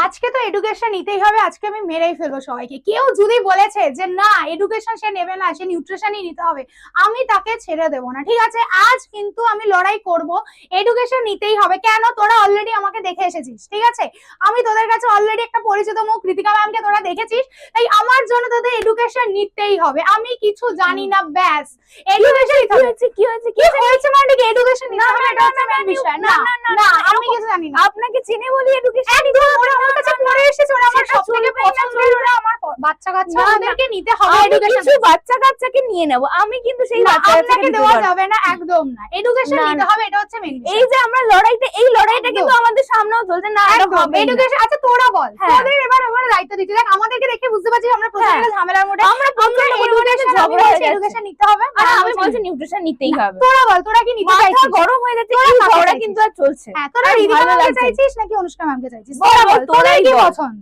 আজকে তো এডুকেশন নিতেই হবে, আজকে আমি মেরেই ফেলবো সবাইকে। কেউ যদি বলেছে যে না এডুকেশন সে নেবে না, সে নিউট্রিশনই নিতে হবে, আমি তাকে ছেড়ে দেবো না, ঠিক আছে? আজ কিন্তু আমি লড়াই করব, এডুকেশন নিতেই হবে। কেন? তোরা অলরেডি আমাকে দেখে এসেছিস, ঠিক আছে? আমি তোদের কাছে অলরেডি একটা পরিচিত মুখ, কৃতিকা ম্যামকে তোরা দেখেছিস, তাই আমার জন্য তোদের এডুকেশন নিতেই হবে। আমি কিছু জানি না, ব্যাস। এডুকেশন কি হয়েছে, কি হয়েছে, কি হয়েছে মানে কি? এডুকেশন নিতে হবে, এটা হচ্ছে মেন বিষয়। না না, আমি কিছু জানি না। আপনাকে চিনে বলি এডুকেশন একদম ওরা আমার কাছে পড়ে এসেছে, ওরা আমার সবথেকে পছন্দের, ওরা আমার বাচ্চা কাচ্চা, ওদেরকে নিতে হবে এডুকেশন। কিছু বাচ্চা কাচ্চাকে নিয়ে নেব, আমি কিন্তু সেই বাচ্চা কাচ্চাকে দেওয়া যাবে না, একদম না। এডুকেশন নিতে হবে, এটা হচ্ছে মেইন বিষয়। এই যে আমরা লড়াইটা, এই লড়াইটা কিন্তু আমাদের সামনেও চলছে না। এডুকেশন, আচ্ছা তোরা বল, তোদের এবার আমার দায়িত্ব দিতে দেখ। আমাদেরকে দেখে বুঝতে পারছিস আমরা প্রচন্ড ঝামেলার মধ্যে, আমরা এডুকেশন, ঝগড়া হয়ে যাচ্ছে, এডুকেশন নিতে হবে। আর আমি বলছি নিউট্রিশন নিতেই হবে। তোরা বল, তোরা কি নিতে চাইছিস? গরম হয়ে যাচ্ছে, এই ঝগড়া কিন্তু আর চলছে। হ্যাঁ, তোরা রিদিকা ম্যামকে চাইছিস নাকি অনুষ্কা ম্যামকে চাইছিস? বল, তোরাই কি পছন্দ?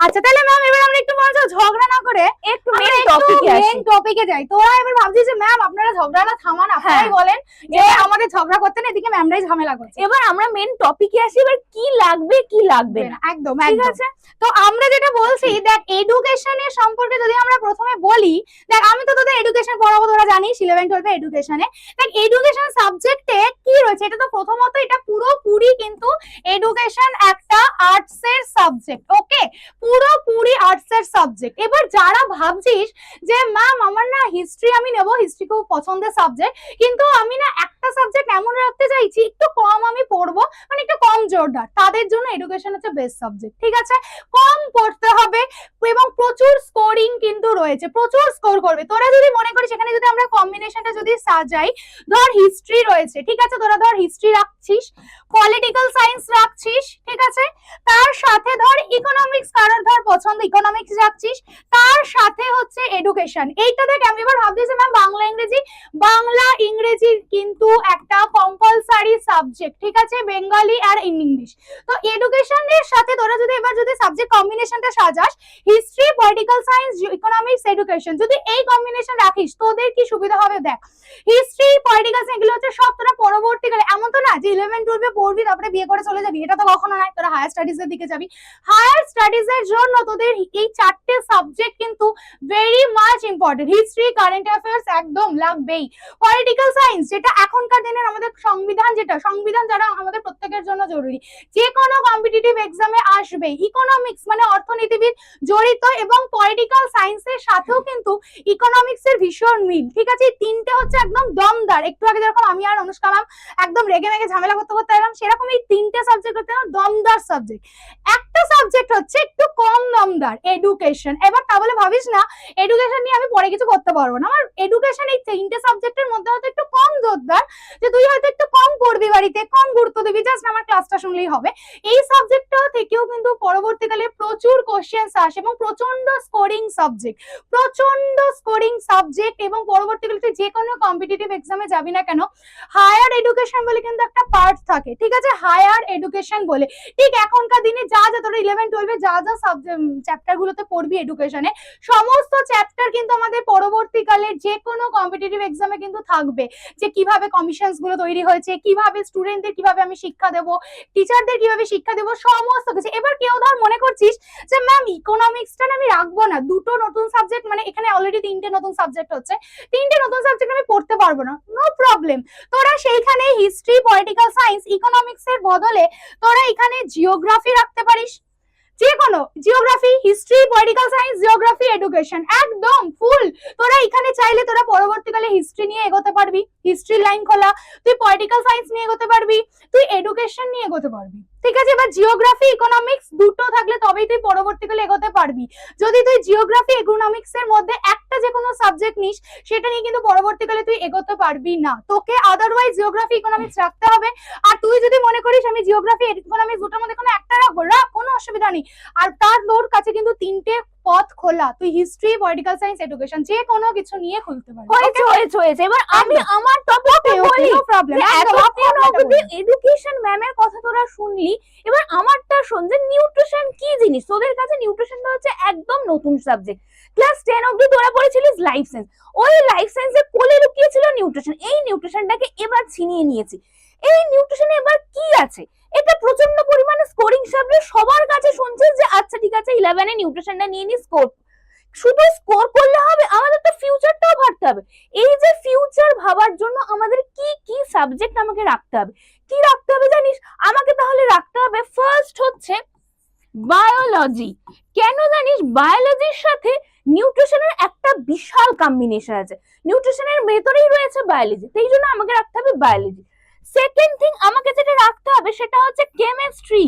আচ্ছা তাহলে ম্যাম এবার আমরা একটু মনোযোগ, ঝগড়া না করে একটু মেইন টপিকে যাই। তোরা এবার ভাবছিস যে ম্যাম আপনারা ঝগড়াটা থামান, আপনারাই বলেন যে আমাদের ঝগড়া করতে না, এদিকে ম্যামরাই ঝামেলা করছে। এবার আমরা মেইন টপিকে আসি, এবার কি লাগবে কি লাগবে না। একদম ঠিক আছে। তো আমরা যেটা বলছি, দেখ এডুকেশনের সম্পর্কে যদি আমরা প্রথমে বলি, দেখ আমি তো তোদের এডুকেশন পড়াবো, তোরা জানিস 11-12 এডুকেশনে। দেখ এডুকেশন সাবজেক্টে কি রয়েছে, এটা তো প্রথমত এটা পুরোপুরি কিন্তু এডুকেশন একটা আর্টস এর সাবজেক্ট, ওকে? পুরোপুরি আর্টস এর সাবজেক্ট। এবার যারা ভাবছিস যে ম্যাম আমার না হিস্ট্রি আমি নেবো, হিস্ট্রি খুব পছন্দের সাবজেক্ট, কিন্তু আমি না একটা সাবজেক্ট এমন রাখতে চাইছি একটু কম আমি পড়বো, মানে একটু কম জোরদার, তাদের জন্য এডুকেশন হচ্ছে বেস্ট সাবজেক্ট, ঠিক আছে? কম পড়তে হবে এবং প্রচুর স্কোরিং কিন্তু রয়েছে, প্রচুর স্কোর করবে। তোরা যদি মনে করিস এখানে যদি আমরা কম্বিনেশনটা যদি সাজাই, ধর হিস্ট্রি রয়েছে, ঠিক আছে? তোরা ধর হিস্ট্রি রাখছিস, পলিটিক্যাল সায়েন্স রাখছিস, ঠিক আছে? তার সাথে ধর ইকোনমিক্স, কারোর ধর পছন্দ ইকোনমিক্স রাখছিস, তার সাথে হচ্ছে এডুকেশন। এইটা দেখ আমি এবার ভাবতেছি ম্যাম বাংলা ইংরেজি কিন্তু একটা কম্পালসারি সাবজেক্ট, ঠিক আছে? বেঙ্গলি আর ইংলিশ। তো এডুকেশনের সাথে তোরা যদি এবার যদি সাবজেক্ট কম্বিনেশনটা সাজাস, history, political science, economics, education, যদি এই কম্বিনেশন রাখিস তোদের কি সুবিধা হবে? দেখ হিস্ট্রি, পলিটিক্যাল সায়েন্স এগুলো হচ্ছে সব তোরা পরবর্তীকালে, এমন তো না যে 11-12 পড়বি তারপরে বিয়ে করে চলে যাবি, এটা তো কখনো নয়। তোরা হায়ার স্টাডিজ এর দিকে যাবি, হায়ার স্টাডিজ এর জন্য তোদের এই চারটে সাবজেক্ট কিন্তু very much important. History, current affairs একদম লাগবেই। পলিটিক্যাল সায়েন্স যেটা এখনকার দিনের আমাদের সংবিধান, যেটা সংবিধান যারা আমাদের প্রত্যেকের জন্য জরুরি, যে কোনো কম্পিটিটিভ এক্সামে আসবে। ইকোনমিক্স মানে অর্থনীতিবিদ জড়িত, এবং পলিটিক্যাল সায়েন্সের সাথেও কিন্তু ইকোনমিক্স এর ভীষণ মিল, ঠিক আছে? তিনটে হচ্ছে একদম দমদার। একটু আগে যেরকম আমি আর অনুষ্কা ম্যাম একদম রেগে মেগে ঝামেলা করতে করতে এলাম, সেরকম এই তিনটে সাবজেক্ট হচ্ছে দমদার সাবজেক্ট। একটা সাবজেক্ট হচ্ছে একটু কম দমদার, এডুকেশন। এবার তা বলে ভাবিস না এডুকেশন নিয়ে আমি পরে কিছু করতে পারবো না। আমার এডুকেশন এই তিনটে সাবজেক্টের মধ্যে হয়তো একটু কম জোরদার, যে তুই হয়তো একটু কম পড়বি বাড়িতে, কম গুরুত্ব দিবি, জাস্ট আমার ক্লাসটা শুনলেই হবে। এই সাবজেক্টটা থেকেও কিন্তু পরবর্তীকালে প্রচুর কোশ্চেন্স আসে এবং প্রচন্ড স্কোরিং সাবজেক্ট, এবং পরবর্তীকালে তুই যে কোনো কম্পিটিটিভ এক্সামে যাবি না কেন, হায়ার এডুকেশন বলে কিন্তু একটা পার্ট থাকে, ঠিক আছে? হায়ার এডুকেশন বলে, ঠিক এখনকার দিনে যা যা তোরা 11-12 যা যা চ্যাপ্টার গুলোতে পড়বি এডুকেশনে, সমস্ত চ্যাপ্টার কিন্তু আমাদের পরবর্তীকালে যে কোনো কম্পিটিটিভ এক্সামে কিন্তু থাকবে। যে কিভাবে কমিশনস গুলো তৈরি হয়েছে, কিভাবে স্টুডেন্টদের কিভাবে আমি শিক্ষা দেবো, টিচারদের কিভাবে শিক্ষা দেবো, সমস্ত কিছু। এবার কেউ ধর মনে করছিস যে ম্যাম ইকোনমিক্সটা আমি রাখবো না, দুটো নতুন সাবজেক্ট, মানে এখানে অলরেডি তিনটে নতুন সাবজেক্ট হচ্ছে, তিনটে নতুন সাবজেক্ট আমি পড়তে পারবো না, নো প্রবলেম। তোরা সেইখানে হিস্ট্রি, পলিটিক্যাল সায়েন্স, ইকোনমিক্স এর বদলে তোরা এখানে জিওগ্রাফি রাখতে পারিস, যে কোনো geography, history, political science, geography, education, একদম ফুল। তোরা এখানে চাইলে তোরা পরবর্তীকালে হিস্ট্রি নিয়ে এগোতে পারবি, হিস্ট্রি লাইন খোলা, তুই পলিটিক্যাল সায়েন্স নিয়ে এগোতে পারবি, তুই এডুকেশন নিয়ে এগোতে পারবি, ঠিক আছে? এবার জিওগ্রাফি, ইকোনমিক্স দুটো থাকলে তবেই তুই পরবর্তীকালে এগোতে পারবি। যদি তুই জিওগ্রাফি, ইকোনমিক্স এর মধ্যে একটা যে কোনো সাবজেক্ট নিস, সেটা নিয়ে কিন্তু পরবর্তীকালে তুই এগোতে পারবি না, তোকে আদারওয়াইজ জিওগ্রাফি, ইকোনমিক্স রাখতে হবে। আর তুই যদি মনে করিস আমি জিওগ্রাফি, ইকোনমিক্স দুটোর মধ্যে কোনো একটা রাখবো, রাখ, কোনো অসুবিধা নেই। আর তার তোর কাছে কিন্তু তিনটে পথ খোলা, তুই হিস্ট্রি, পলিটিক্যাল সায়েন্স, এডুকেশন যে কোনো কিছু নিয়ে খুলতে পারবি। হয়েছে। এবার আমি আমার টপিকটা বলি, নো প্রবলেম। এতক্ষণ অবধি এডুকেশন ম্যামের কথা তোরা শুনলি, এবার আমারটা শোন যে নিউট্রিশন কি জিনিস। তোদের কাছে নিউট্রিশনটা হচ্ছে একদম নতুন সাবজেক্ট। ক্লাস 10 অবধি তোরা পড়েছিলিস লাইফ সায়েন্স, ওই লাইফ সায়েন্সের কোলে লুকিয়ে ছিল নিউট্রিশন। এই নিউট্রিশনটাকে এবার ছিনিয়ে নিয়েছি। এই নিউট্রিশনে আছে, এটা প্রচন্ড পরিমাণে স্কোরিং সাবজেক্ট, সবার কাছে শুনছিস যে আচ্ছা ঠিক আছে 11 এ নিউট্রিশনটা নিয়ে নি, স্কোর শুধু স্কোর করলে হবে, আমাদের তো ফিউচারটাও ভাবতে হবে। এই যে ফিউচার ভাবার জন্য আমাদের কি কি সাবজেক্ট আমাকে রাখতে হবে, কি রাখতে হবে জানিস? আমাকে তাহলে রাখতে হবে ফার্স্ট হচ্ছে বায়োলজি। কেন জানিস? বায়োলজির সাথে নিউট্রিশনের একটা বিশাল কম্বিনেশন আছে, নিউট্রিশনের ভেতরেই রয়েছে বায়োলজি, সেই জন্য আমাকে রাখতে হবে বায়োলজি। সেকেন্ড থিং আমাকে যেটা রাখতে হবে সেটা হচ্ছে কেমিস্ট্রি।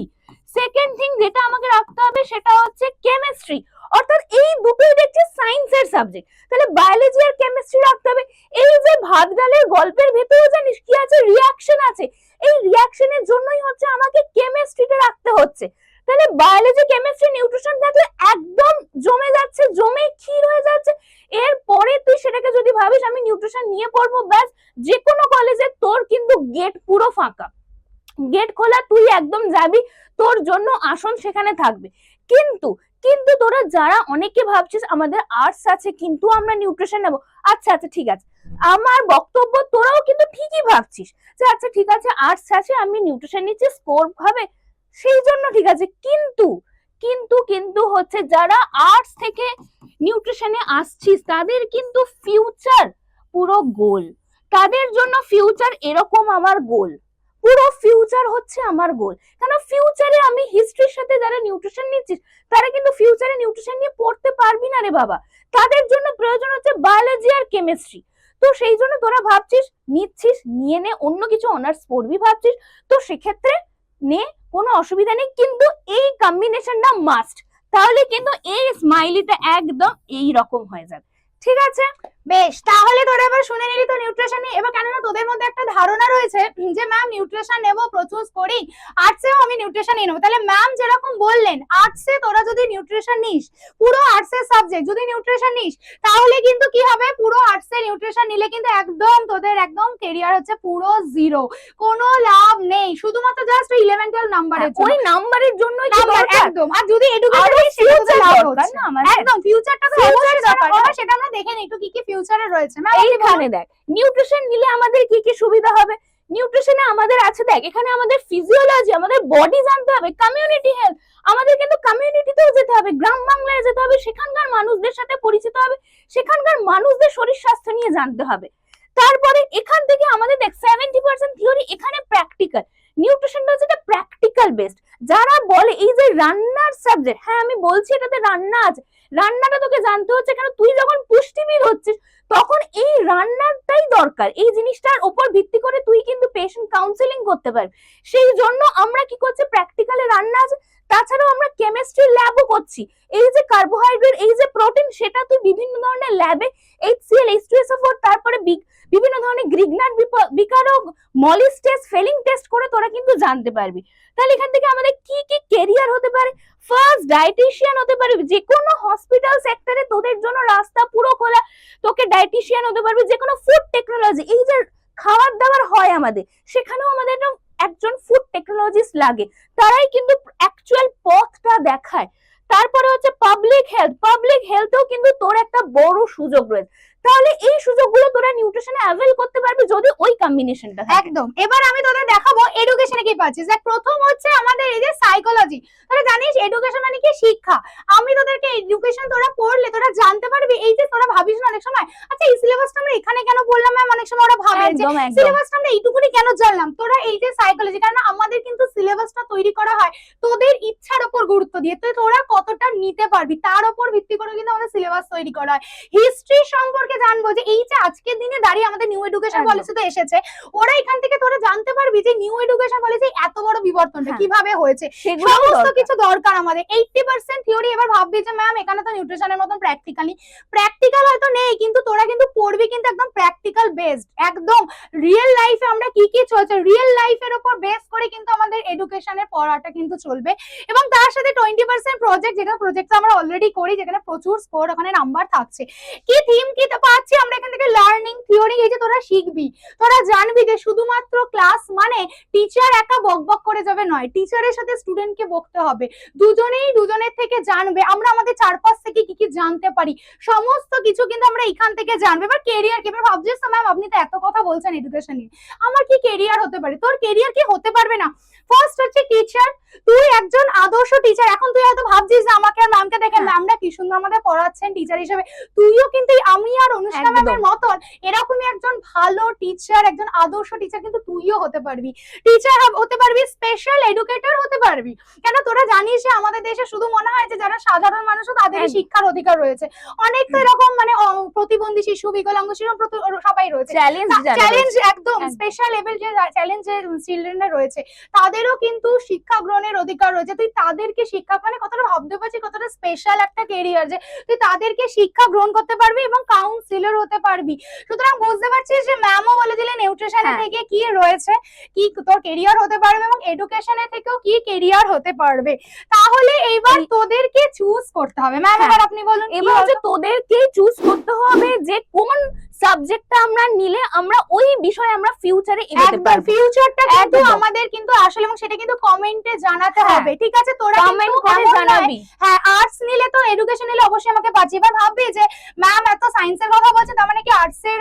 সেকেন্ড থিং যেটা আমাকে রাখতে হবে সেটা হচ্ছে কেমিস্ট্রি, অর্থাৎ এই দুটোই দেখছি সায়েন্সের সাবজেক্ট, তাহলে বায়োলজি আর কেমিস্ট্রি রাখতে হবে। এই যে ভাত ডালের গল্পের ভেতরে জানিস কি আছে? রিয়াকশন আছে, এই রিয়াকশনের জন্যই হচ্ছে আমাকে কেমিস্ট্রিটা রাখতে হচ্ছে। তাহলে বায়োলজি কেমিস্ট্রি নিউট্রিশন থাকলে একদম জমে যাচ্ছে, জমে ক্ষীর হয়ে যাচ্ছে। এরপরে তুই সেটাকে যদি ভাবিস আমি নিউট্রিশন নিয়ে পড়বো, ব্যাস যে কোনো কলেজে তোর কিন্তু গেট পুরো ফাঁকা, গেট খোলা, তুই একদম যাবি, তোর জন্য আসন সেখানে থাকবে। কিন্তু কিন্তু তোরা যারা অনেকে ভাবছিস আমাদের আর্টস আছে কিন্তু আমরা নিউট্রিশন নেবো, আচ্ছা আচ্ছা ঠিক আছে, আমার বক্তব্য তোরাও কিন্তু ঠিকই ভাবছিস যে আচ্ছা ঠিক আছে আর্টস আছে আমি নিউট্রিশন নিচ্ছি স্কোর ভাবে, সেই জন্য ঠিক আছে। কিন্তু কিন্তু কিন্তু হচ্ছে যারা আর্টস থেকে নিউট্রিশনে আসছিস তাদের কিন্তু ফিউচার পুরো গোল, তাদের জন্য ফিউচার এরকম আমার গোল, পুরো ফিউচার হচ্ছে আমার গোল। কেন? ফিউচারে আমি হিস্ট্রির সাথে যারা নিউট্রিশন নিচ্ছিস তারা কিন্তু ফিউচারে নিউট্রিশন নিয়ে পড়তে পারবি না রে বাবা, তাদের জন্য প্রয়োজন হচ্ছে বায়োলজি আর কেমিস্ট্রি। তো সেই জন্য তোরা ভাবছিস নিচ্ছিস নিয়ে নে, অন্য কিছু অনার্স পড়বি ভাবছিস, তো সেক্ষেত্রে নে, কোনো অসুবিধা নেই, কিন্তু এই কম্বিনেশনটা মাস্ট, তাহলে কিন্তু এই স্মাইলিটা একদম এই রকম হয়ে যাবে। ঠিক আছে? বেশ, তাহলে তোরা এবার শুনে নিলি তো নিউট্রিশন নিয়ে। এবার কেননা তোদের মধ্যে একটা ধারণা রয়েছে যে ম্যাম নিউট্রিশন নেবো প্রচুর স্কোরিং, আর্টসেও আমি নিউট্রিশন নিয়ে নেবো। তাহলে ম্যাম যেরকম বললেন আর্টসে তোরা যদি নিউট্রিশন নিস, পুরো আর্টসের সাবজেক্ট যদি নিউট্রিশন নিস, তাহলে কিন্তু কি হবে, পুরো আর্টসে নিউট্রিশন নিলে কিন্তু একদম তোদের একদম কেরিয়ার হচ্ছে পুরো জিরো, কোনো লাভ নেই, শুধুমাত্র জাস্ট 11 12 নাম্বারের জন্য, ওই নাম্বারের জন্যই তো নাম্বার দরকার। একদম। আর যদি এডুকেশন নিস সেটা তো লাভ হচ্ছে না আমাদের, একদম ফিউচারটা তো অবশ্যই দরকার। এবার সেটা আমরা দেখে নিই একটু কি কি ফিউচারে রয়েছে। ম্যাম এইখানে দেখ নিউট্রিশন নিলে আমাদের কি কি সুবিধা হবে। নিউট্রিশনে আমাদের আছে, দেখ এখানে আমাদের ফিজিওলজি, আমাদের বডি জানতে হবে, কমিউনিটি হেলথ, আমাদের কিন্তু কমিউনিটিতেও যেতে হবে, গ্রাম বাংলায় যেতে হবে, সেখানকার মানুষদের সাথে পরিচিত হবে, সেখানকার মানুষদের শরীর স্বাস্থ্য নিয়ে জানতে হবে। তারপরে এখান থেকে আমাদের দেখ 70% থিওরি, এখানে প্র্যাকটিক্যাল। নিউট্রিশনটা হচ্ছে একটা প্র্যাকটিক্যাল বেসড। যারা বলে এই যে রান্নার সাবজেক্ট, হ্যাঁ আমি বলছি এটাতে রান্না আছে, রান্নাটা তোকে জানতে হচ্ছে, কারণ তুই যখন পুষ্টিবিদ হচ্ছিস তখন এই রান্নাটাই দরকার, এই জিনিসটার উপর ভিত্তি করে তুই কিন্তু পেশেন্ট কাউন্সেলিং করতে পারবি। সেই জন্য আমরা কি করছি, প্র্যাকটিক্যালে রান্না আছে, তাছাড়াও আমরা কেমিস্ট্রি ল্যাবও করছি। এই যে কার্বোহাইড্রেট, এই যে প্রোটিন, সেটা তুই বিভিন্ন ধরনের ল্যাবে HCl H2SO4 তারপরে বিভিন্ন ধরনের গ্রিগনার বিকারক, মলিস টেস্ট, ফেলিং টেস্ট করে তোরা কিন্তু জানতে পারবি। তাহলে এখান থেকে আমাদের কি কি কেরিয়ার হতে পারে, ফার্স্ট ডায়েটিশিয়ান হতে পারবি, যে কোনো হসপিটাল সেক্টরে তোদের জন্য রাস্তা পুরো খোলা, তোকে ডায়েটিশিয়ান হতে পারবি, যে কোনো ফুড টেকনোলজি, এই যে খাবার দাবার হয় আমাদের, সেখানেও আমাদের একজন ফুড টেকনোলজিস্ট লাগে, তারাই কিন্তু অ্যাকচুয়াল পথটা দেখায়। তারপরে হচ্ছে পাবলিক হেলথ, পাবলিক হেলথেও কিন্তু তোর একটা বড় সুযোগ রয়েছে, তাহলে এই সুযোগগুলো তোরা নিউট্রিশনে অ্যাভেল করতে পারবি যদি ওই কম্বিনেশনটা থাকে। একদম। এবার আমি তোদের দেখাবো এডুকেশনে কি পাচ্ছিস। দেখ প্রথম হচ্ছে আমাদের এই যে সাইকোলজি, তোরা জানিস এডুকেশন মানে কি শিক্ষা। আমি তোদেরকে এডুকেশন তোরা পড়লে তোরা জানতে পারবি, এই যে তোরা ভাবিস না অনেক সময় আচ্ছা এই সিলেবাসটা আমরা এখানে কেন পড়লাম ম্যাম, অনেক সময় ওরা ভাবে যে সিলেবাসটা আমরা এইটুকুনি কেন জানলাম। তোরা এই যে সাইকোলজি, কারণ আমাদের কিন্তু সিলেবাসটা তৈরি করা হয় তোদের ইচ্ছার উপর গুরুত্ব দিয়ে, তো তোরা কতটা নিতে পারবি তার উপর ভিত্তি করে কিন্তু আমাদের সিলেবাস তৈরি করা হয়। হিস্ট্রি সম্পর্কে জানবো যে এই যে আজকের দিনে দাঁড়িয়ে আমাদের নিউ এডুকেশন পলিসি তো এসেছে, ওরা এখান থেকে তোরা জানতে পারবি যে নিউ এডুকেশন পলিসি এত বড় বিবর্তনটা কিভাবে হয়েছে, সমস্ত কিছু দরকার আমাদের। 80% থিওরি। এবার ভাববি যে ম্যাম এখানে তো নিউট্রিশনের মতন প্র্যাকটিক্যাল হয়তো নেই, কিন্তু তোরা কিন্তু পড়বি কিন্তু একদম প্র্যাকটিক্যাল বেসড, একদম রিয়েল লাইফে আমরা কি কি চলছে রিয়েল লাইফের উপর বেস করে কিন্তু আমাদের এডুকেশনের পড়াটা কিন্তু চলবে। এবং তার সাথে 20% প্রজেক্ট, যেটা প্রজেক্ট আমরা অলরেডি করি, যেখানে প্রচুর স্কোর, ওখানে নাম্বার থাকছে। কি থিম কি পাচ্ছি আমরা এখান থেকে, লার্নিং থিওরি, এই যে তোরা শিখবি, তোরা জানবি যে শুধুমাত্র ক্লাস মানে টিচার একা বকবক করে যাবে নয়, টিচারের সাথে স্টুডেন্টকে বকতে হবে, দুজনেই দুজনের থেকে জানবে, আমরা আমাদের চারপাশ থেকে কি কি জানতে পারি সমস্ত কিছু কিন্তু আমরা এখান থেকে জানবো। এবার কেরিয়ার কি, এবার ভাবছিস ম্যাম আপনি তো এত কথা বলছেন এডুকেশন নিয়ে, আমার কি কেরিয়ার হতে পারে, তোর কেরিয়ার কি হতে পারবে না। ফার্স্ট হচ্ছে টিচার। তুই একজন আদর্শ টিচার। এখন তুই হয়তো ভাবছিস যে আমাকে আর ম্যামকে দেখে ম্যামরা কি সুন্দর আমাদের পড়াচ্ছেন টিচার হিসেবে, তুইও কিন্তু আমি আর অনুষ্কা ম্যামের মতন এরকমই একজন ভালো টিচার, একজন আদর্শ টিচার কিন্তু তুইও হতে পারবি। টিচার হতে পারবি, স্পেশাল এডুকেটর হতে পারবি। কেন তোরা জানিস যে আমাদের দেশে শুধু মনে হয় যে যারা সাধারণ মানুষও তাদেরই শিক্ষার অধিকার রয়েছে, অনেক তো এরকম মানে প্রতিবন্ধী শিশু, বিকলাঙ্গ শিশু সবাই রয়েছে। চ্যালেঞ্জ একদম স্পেশাল লেভেল যে চ্যালেঞ্জ যে চিলড্রেনরা রয়েছে তাদেরও কিন্তু শিক্ষা গ্রহণের অধিকার রয়েছে। তুই তাদেরকে শিক্ষা, মানে কতটা ভাবতে পারছিস কতটা স্পেশাল একটা কেরিয়ার যে তুই তাদেরকে শিক্ষা গ্রহণ করতে পারবি এবং কাউন্সিলর হতে পারবি। সুতরাং বুঝতে পারছিস যে ম্যামও বলে দিলেন নিউট্রিশনের থেকে কি রয়েছে, কি তোর কেরিয়ার হতে পারবে এবং এডুকেশনের থেকেও কি কেরিয়ার হতে পারবে। তাহলে এইবার তোদেরকে চুজ করতে হবে। ম্যাম এবার আপনি বলুন। এবার হচ্ছে তোদেরকেই চুজ করতে হবে যে কোন সাবজেক্টটা আমরা নিলে আমরা ওই বিষয়ে আমরা ফিউচারে এগোতে পারবো। ফিউচারটা কিন্তু আমাদের কিন্তু আসলে, এবং সেটা কিন্তু কমেন্টে জানাতে হবে, ঠিক আছে? তোরা কমেন্ট করে জানাবি। হ্যাঁ, আর্টস নিলে তো এডুকেশন নিলে অবশ্যই আমাকে পাচ্ছি। এবার ভাববি যে ম্যাম এত সায়েন্সের কথা বলছে, তার মানে কি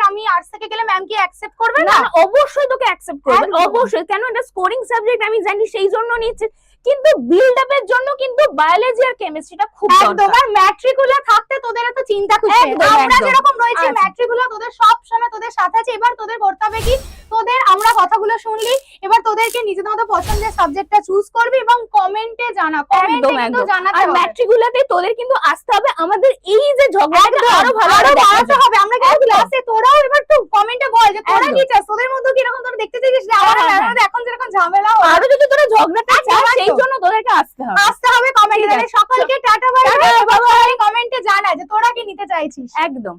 আমি আর্টস থেকে গেলে ম্যাম কি অ্যাকসেপ্ট করবে না? অবশ্যই তোকে অ্যাকসেপ্ট করবে, অবশ্যই। কেন, এটা স্কোরিং সাবজেক্ট আমি জানি, সেই জন্য নিচ্ছে। কিন্তু বিল্ড আপের জন্য কিন্তু বায়োলজি আর কেমিস্ট্রিটা খুব দরকার। আর ম্যাট্রিকুলার থাকতে তোদের এত চিন্তা করতে, আমরা যেরকম রয়েছে ম্যাট্রিকুলার তোদের সব সময় তোদের সাথে আছে। এবার তোদের করতে হবে কি, তোদের আমরা কথাগুলো শুনলি, এবার তোদেরকে নিজেদের মতো পছন্দের সাবজেক্টটা চুজ করবি এবং কমেন্টে জানা, কমেন্টে কিন্তু জানাতে হবে। আর ম্যাট্রিকুলাতে তোদের কিন্তু আসতে হবে, আমাদের এই যে ঝগড়াটা আরো ভালো বাড়াতে হবে। আমরা কিন্তু ক্লাসে, তোরাও এবার তো কমেন্টে বল যে তোরা কি চাস, তোদের মধ্যে কি এরকম তোরা দেখতে চাইছিস যে আমাদের এখন যেরকম ঝামেলা হয়, আরো যদি তোরা ঝগড়াটা চাস সেই জন্য তোদেরকে আসতে হবে কমেন্টে। সকলকে টাটা বাই বাই, কমেন্টে জানা যে তোরা কি নিতে চাইছিস। একদম।